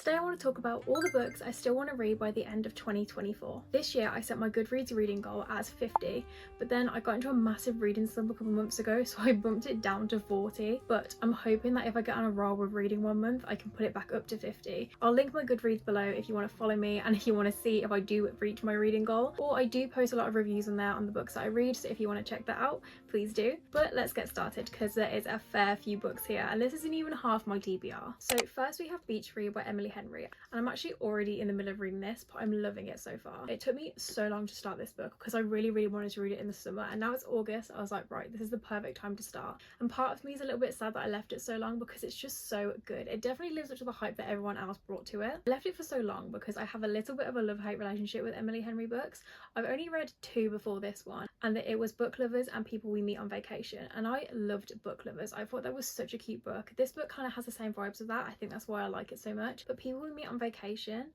Today I want to talk about all the books I still want to read by the end of 2024. This year I set my Goodreads reading goal as 50, but then I got into a massive reading slump a couple months ago, so I bumped it down to 40, but I'm hoping that if I get on a roll with reading one month, I can put it back up to 50. I'll link my Goodreads below if you want to follow me and if you want to see if I do reach my reading goal, or I do post a lot of reviews on there on the books that I read, so if you want to check that out, please do. But let's get started because there is a fair few books here and this isn't even half my TBR. So first we have Beach Read by Emily Henry, and I'm actually already in the middle of reading this, but I'm loving it so far. It took me so long to start this book because I really wanted to read it in the summer, and now it's August. I was like, right, this is the perfect time to start. And part of me is a little bit sad that I left it so long because it's just so good. It definitely lives up to the hype that everyone else brought to it. I left it for so long because I have a little bit of a love-hate relationship with Emily Henry books. I've only read 2 before this one, and it was Book Lovers and People We Meet on Vacation, and I loved Book Lovers. I thought that was such a cute book. This book kind of has the same vibes of that. I think that's why I like it so much. But People We Meet on Vacation,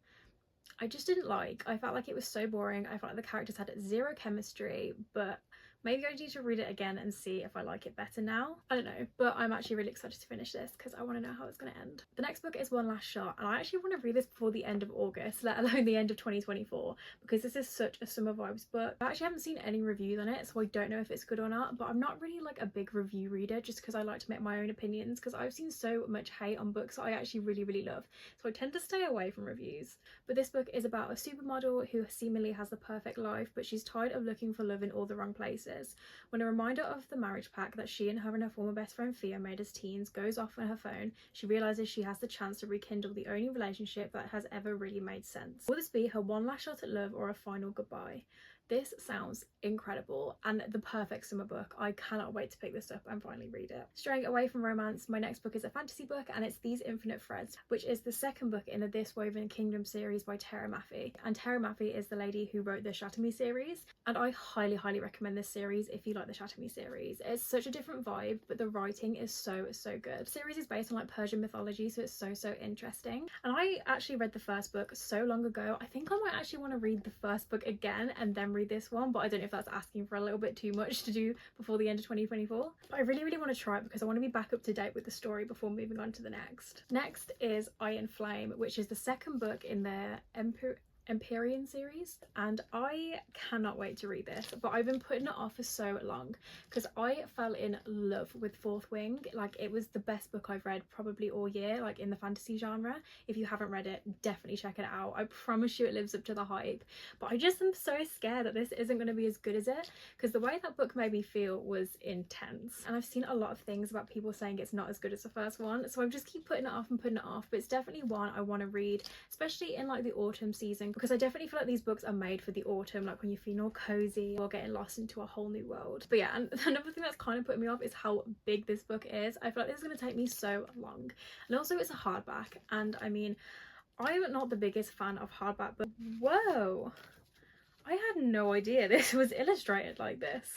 I just didn't like. I felt like it was so boring. I felt like the characters had zero chemistry, but maybe I need to read it again and see if I like it better now. I don't know, but I'm actually really excited to finish this because I want to know how it's going to end. The next book is One Last Shot, and I actually want to read this before the end of August, let alone the end of 2024, because this is such a summer vibes book. I actually haven't seen any reviews on it, so I don't know if it's good or not, but I'm not really like a big review reader just because I like to make my own opinions, because I've seen so much hate on books that I actually really love, so I tend to stay away from reviews. But this book is about a supermodel who seemingly has the perfect life, but she's tired of looking for love in all the wrong places. When a reminder of the marriage pact that she and her former best friend Thea made as teens goes off on her phone, she realises she has the chance to rekindle the only relationship that has ever really made sense. Will this be her one last shot at love or a final goodbye? This sounds incredible and the perfect summer book. I cannot wait to pick this up and finally read it. Straying away from romance, my next book is a fantasy book, and it's These Infinite Threads, which is the second book in the This Woven Kingdom series by Tara Maffey. And Tara Maffey is the lady who wrote the Shatter Me series, and I highly recommend this series if you like the Shatter Me series. It's such a different vibe, but the writing is so good. The series is based on like Persian mythology, so it's so interesting. And I actually read the first book so long ago. I think I might actually want to read the first book again and then read this one, but I don't know if that's asking for a little bit too much to do before the end of 2024. But I really want to try it because I want to be back up to date with the story before moving on to the next. Next is Iron Flame, which is the second book in their Empyrean series, and I cannot wait to read this, but I've been putting it off for so long because I fell in love with Fourth Wing. Like, it was the best book I've read probably all year, like in the fantasy genre. If you haven't read it, definitely check it out. I promise you it lives up to the hype, but I just am so scared that this isn't going to be as good as it, because the way that book made me feel was intense, and I've seen a lot of things about people saying it's not as good as the first one, so I just keep putting it off, but it's definitely one I want to read, especially in like the autumn season, because I definitely feel like these books are made for the autumn, like when you're feeling all cozy or getting lost into a whole new world. But yeah, and another thing that's kind of putting me off is how big this book is. I feel like this is going to take me so long, and also it's a hardback, and I mean, I'm not the biggest fan of hardback, but whoa, I had no idea this was illustrated like this.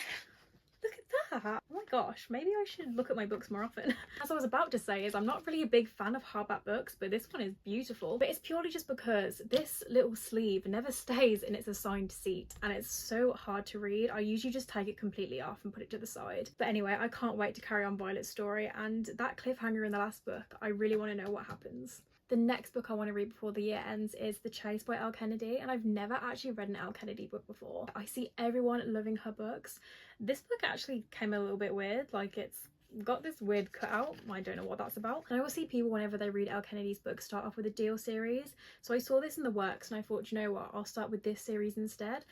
Look at that. Oh my gosh, maybe I should look at my books more often. As I was about to say, is I'm not really a big fan of hardback books, but this one is beautiful. But it's purely just because this little sleeve never stays in its assigned seat, and it's so hard to read. I usually just take it completely off and put it to the side. But anyway, I can't wait to carry on Violet's story, and that cliffhanger in the last book, I really want to know what happens. The next book I want to read before the year ends is The Chase by Elle Kennedy, and I've never actually read an Elle Kennedy book before. I see everyone loving her books. This book actually came a little bit weird, like it's got this weird cutout. I don't know what that's about. And I will see people whenever they read Elle Kennedy's books start off with a Deal series, so I saw this in the works and I thought, you know what, I'll start with this series instead.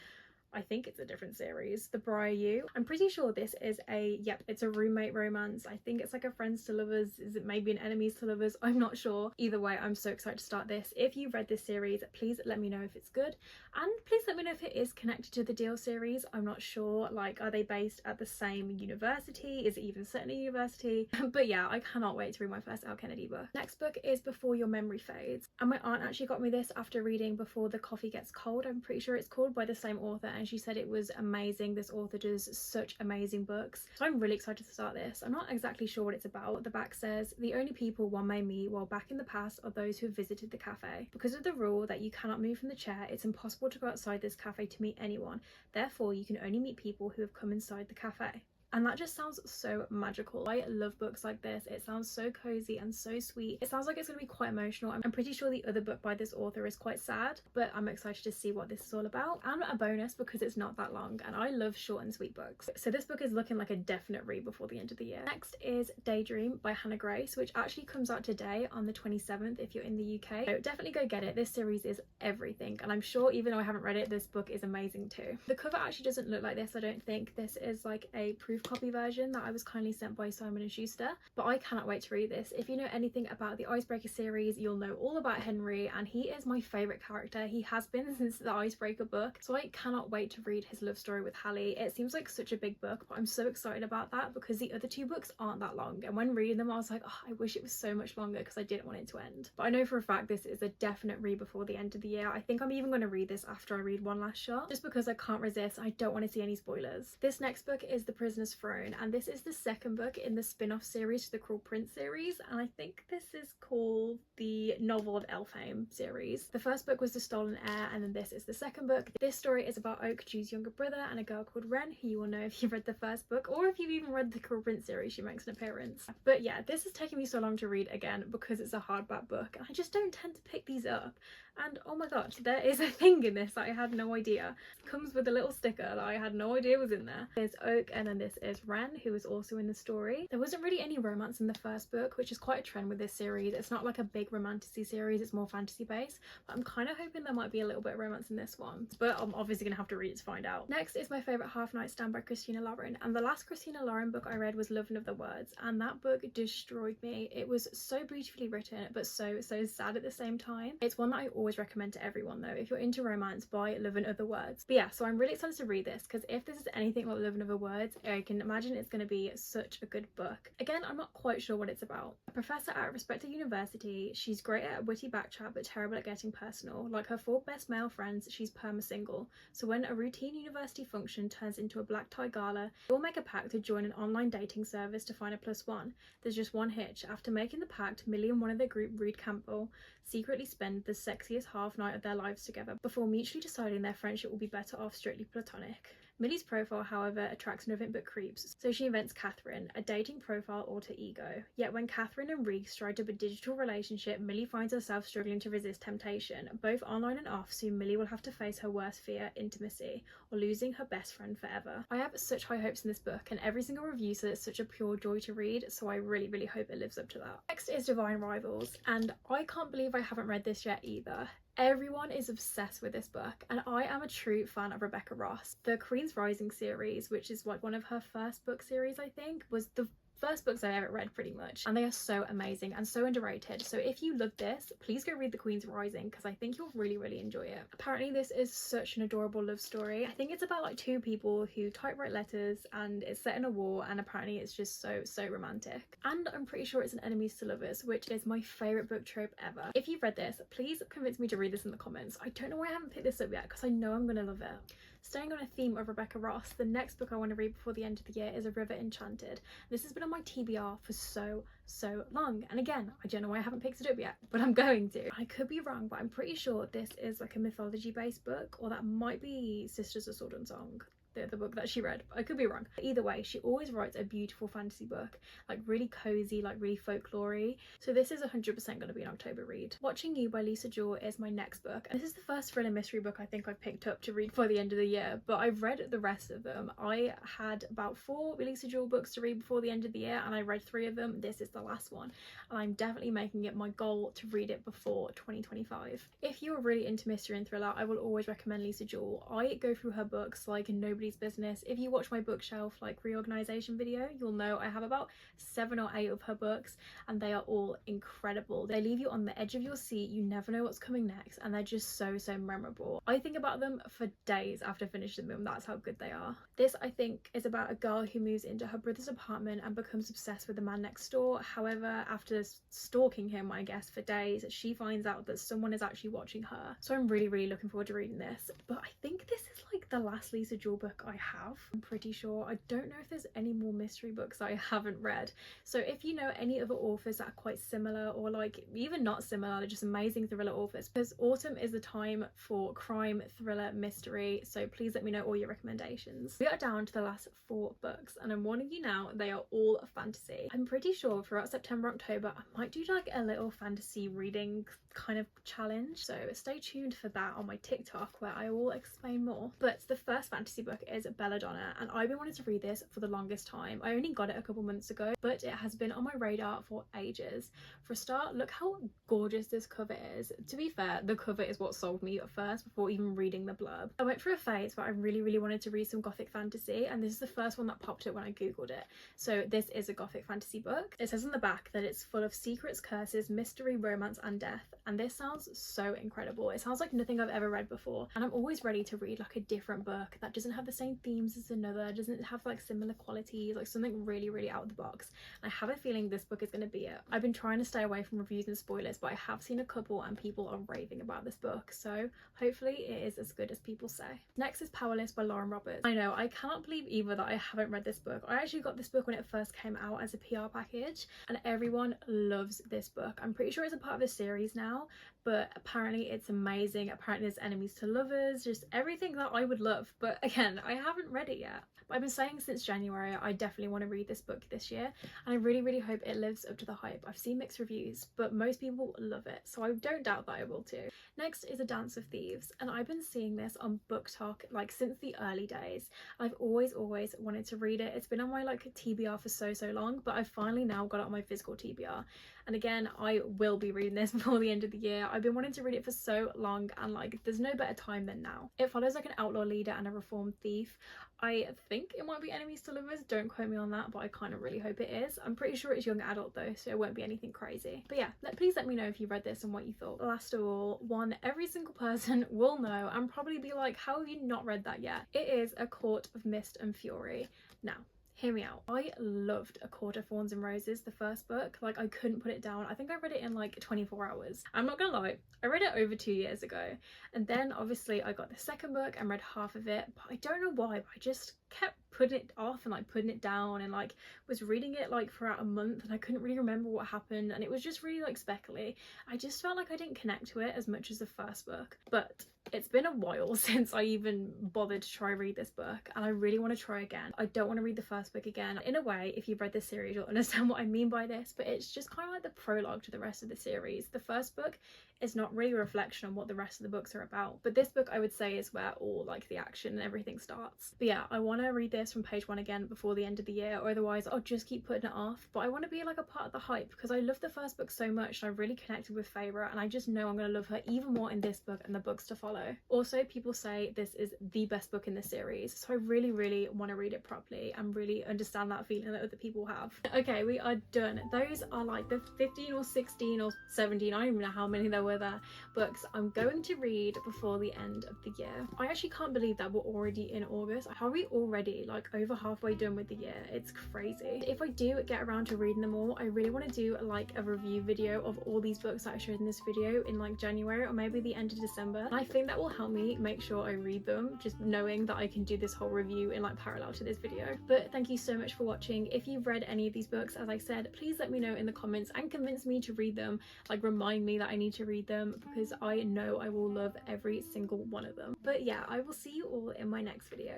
I think it's a different series, The Briar You. I'm pretty sure this is it's a roommate romance. I think it's like a friends to lovers. Is it maybe an enemies to lovers? I'm not sure. Either way, I'm so excited to start this. If you've read this series, please let me know if it's good, and please let me know if it is connected to the Deal series. I'm not sure, like, are they based at the same university? Is it even set in a university? But yeah, I cannot wait to read my first Elle Kennedy book. Next book is Before Your Memory Fades, and my aunt actually got me this after reading Before the Coffee Gets Cold, I'm pretty sure it's called, by the same author, and she said it was amazing. This author does such amazing books, so I'm really excited to start this. I'm not exactly sure what it's about. The back says, the only people one may meet while back in the past are those who have visited the cafe. Because of the rule that you cannot move from the chair, it's impossible to go outside this cafe to meet anyone. Therefore, you can only meet people who have come inside the cafe. And that just sounds so magical. I love books like this. It sounds so cozy and so sweet. It sounds like it's going to be quite emotional. I'm pretty sure the other book by this author is quite sad, but I'm excited to see what this is all about. And a bonus because it's not that long, and I love short and sweet books. So this book is looking like a definite read before the end of the year. Next is Daydream by Hannah Grace, which actually comes out today on the 27th if you're in the UK. So definitely go get it. This series is everything, and I'm sure even though I haven't read it, this book is amazing too. The cover actually doesn't look like this, I don't think. This is like a proof copy version that I was kindly sent by Simon & Schuster, but I cannot wait to read this. If you know anything about the Icebreaker series, you'll know all about Henry, and he is my favourite character. He has been since the Icebreaker book, so I cannot wait to read his love story with Hallie. It seems like such a big book, but I'm so excited about that because the other two books aren't that long, and when reading them I was like, oh, I wish it was so much longer because I didn't want it to end. But I know for a fact this is a definite read before the end of the year. I think I'm even going to read this after I read One Last Shot, just because I can't resist. I don't want to see any spoilers. This next book is The Prisoner's Throne, and this is the second book in the spin-off series to the Cruel Prince series, and I think this is called the Novel of Elfhame series. The first book was The Stolen Heir, and then this is the second book. This story is about Oakjew's younger brother and a girl called Wren, who you will know if you've read the first book, or if you've even read the Cruel Prince series, she makes an appearance. But yeah, this has taken me so long to read again because it's a hardback book, and I just don't tend to pick these up. And oh my gosh, there is a thing in this that I had no idea. It comes with a little sticker that I had no idea was in there. There's Oak, and then this is Wren, who is also in the story. There wasn't really any romance in the first book, which is quite a trend with this series. It's not like a big romantasy series, it's more fantasy based, but I'm kind of hoping there might be a little bit of romance in this one, but I'm obviously gonna have to read it to find out. Next is my favourite Half Night Stand by Christina Lauren, and the last Christina Lauren book I read was Love and Other Words, and that book destroyed me. It was so beautifully written, but so sad at the same time. It's one that I always recommend to everyone though. If you're into romance, buy Love and Other Words. But yeah, so I'm really excited to read this because if this is anything like Love and Other Words, I can imagine it's going to be such a good book. Again, I'm not quite sure what it's about. A professor at a respected university, she's great at a witty backchat but terrible at getting personal. Like her four best male friends, she's perma-single. So when a routine university function turns into a black tie gala, they all make a pact to join an online dating service to find a +1. There's just one hitch. After making the pact, Millie and one of their group, Reed Campbell, secretly spend the sexiest half night of their lives together before mutually deciding their friendship will be better off strictly platonic. Millie's profile, however, attracts nothing but creeps, so she invents Catherine, a dating profile alter ego. Yet when Catherine and Reed strike up a digital relationship, Millie finds herself struggling to resist temptation. Both online and off, soon Millie will have to face her worst fear, intimacy, or losing her best friend forever. I have such high hopes in this book, and every single review says it's such a pure joy to read, so I really hope it lives up to that. Next is Divine Rivals, and I can't believe I haven't read this yet either. Everyone is obsessed with this book, and I am a true fan of Rebecca Ross. The Queen's Rising series, which is like one of her first book series, I think, was the first books I ever read pretty much, and they are so amazing and so underrated. So if you love this, please go read The Queen's Rising because I think you'll really enjoy it. Apparently this is such an adorable love story. I think it's about like two people who typewrite letters, and it's set in a war, and apparently it's just so romantic. And I'm pretty sure it's an enemies to lovers, which is my favorite book trope ever. If you've read this, please convince me to read this in the comments. I don't know why I haven't picked this up yet because I know I'm gonna love it. Staying on a theme of Rebecca Ross, the next book I want to read before the end of the year is A River Enchanted. This has been on my TBR for so long, and again, I don't know why I haven't picked it up yet, but I'm going to. I could be wrong, but I'm pretty sure this is like a mythology based book, or that might be Sisters of Sword and Song, the book that she read. I could be wrong. Either way, she always writes a beautiful fantasy book, like really cozy, like really folklore-y. So this is 100% going to be an October read. Watching You by Lisa Joy is my next book, and this is the first thriller mystery book I think I've picked up to read before the end of the year, but I've read the rest of them. I had about 4 Lisa Joy books to read before the end of the year, and I read 3 of them. This is the last one, and I'm definitely making it my goal to read it before 2025. If you're really into mystery and thriller, I will always recommend Lisa Joy. I go through her books like nobody's business. If you watch my bookshelf like reorganization video, you'll know I have about 7 or 8 of her books, and they are all incredible. They leave you on the edge of your seat. You never know what's coming next, and they're just so memorable. I think about them for days after finishing them. That's how good they are. This, I think, is about a girl who moves into her brother's apartment and becomes obsessed with the man next door. However, after stalking him, I guess, for days, she finds out that someone is actually watching her. So I'm really looking forward to reading this. But I think this is like the last Lisa Joy book book I have. I'm pretty sure. I don't know if there's any more mystery books I haven't read. So if you know any other authors that are quite similar, or like even not similar, they're just amazing thriller authors, because autumn is the time for crime, thriller, mystery, so please let me know all your recommendations. We are down to the last 4 books, and I'm warning you now, they are all fantasy. I'm pretty sure throughout September, October, I might do like a little fantasy reading kind of challenge, so stay tuned for that on my TikTok where I will explain more. But the first fantasy book is Belladonna, and I've been wanting to read this for the longest time. I only got it a couple months ago, but it has been on my radar for ages. For a start, look how gorgeous this cover is. To be fair, the cover is what sold me at first before even reading the blurb. I went through a phase where I really wanted to read some Gothic fantasy, and this is the first one that popped up when I googled it. So this is a Gothic fantasy book. It says on the back that it's full of secrets, curses, mystery, romance and death, and this sounds so incredible. It sounds like nothing I've ever read before, and I'm always ready to read like a different book that doesn't have the same themes as another, doesn't have like similar qualities, like something really out of the box. And I have a feeling this book is going to be it. I've been trying to stay away from reviews and spoilers, but I have seen a couple and people are raving about this book, so hopefully it is as good as people say. Next is Powerless by Lauren Roberts. I know, I cannot believe either that I haven't read this book. I actually got this book when it first came out as a PR package, and everyone loves this book. I'm pretty sure it's a part of a series now, but apparently it's amazing. Apparently there's enemies to lovers, just everything that I would love, but again, I haven't read it yet. But I've been saying since January I definitely want to read this book this year, and I really hope it lives up to the hype. I've seen mixed reviews, but most people love it, so I don't doubt that I will too. Next is A Dance of Thieves, and I've been seeing this on Book Talk like since the early days. I've always wanted to read it. It's been on my like TBR for so long, but I've finally now got it on my physical TBR. And again, I will be reading this before the end of the year. I've been wanting to read it for so long, and like there's no better time than now. It follows like an outlaw leader and a reformed thief. I think it might be enemies to lovers, don't quote me on that, but I kind of really hope it is. I'm pretty sure it's young adult though, so it won't be anything crazy. But yeah, please let me know if you read this and what you thought. Last of all, one every single person will know and probably be like, how have you not read that yet? It is A Court of Mist and Fury. Now, hear me out. I loved A Court of Thorns and Roses, the first book. Like, I couldn't put it down. I think I read it in like 24 hours. I'm not gonna lie, I read it over 2 years ago. And then obviously I got the second book and read half of it, but I don't know why, but I just kept putting it off and like putting it down, and like was reading it like throughout a month, and I couldn't really remember what happened, and it was just really like speckly. I just felt like I didn't connect to it as much as the first book. But it's been a while since I even bothered to try read this book, and I really want to try again. I don't want to read the first book again. In a way, if you've read this series, you'll understand what I mean by this, but it's just kind of like the prologue to the rest of the series. The first book is not really a reflection on what the rest of the books are about, but this book I would say is where all like the action and everything starts. But yeah, I want to read this from page 1 again before the end of the year, or otherwise I'll just keep putting it off. But I want to be like a part of the hype, because I love the first book so much and I really connected with Feyre, and I just know I'm going to love her even more in this book and the books to follow. Also, people say this is the best book in the series, so I really want to read it properly and really understand that feeling that other people have. Okay, we are done. Those are like the 15 or 16 or 17, I don't even know how many there were there, books I'm going to read before the end of the year. I actually can't believe that we're already in August. How are we already like over halfway done with the year? It's crazy. If I do get around to reading them all, I really want to do like a review video of all these books that I showed in this video in like January or maybe the end of December, and I think that will help me make sure I read them, just knowing that I can do this whole review in like parallel to this video. But thank you so much for watching. If you've read any of these books, as I said, please let me know in the comments and convince me to read them, like remind me that I need to read them, because I know I will love every single one of them. But yeah, I will see you all in my next video.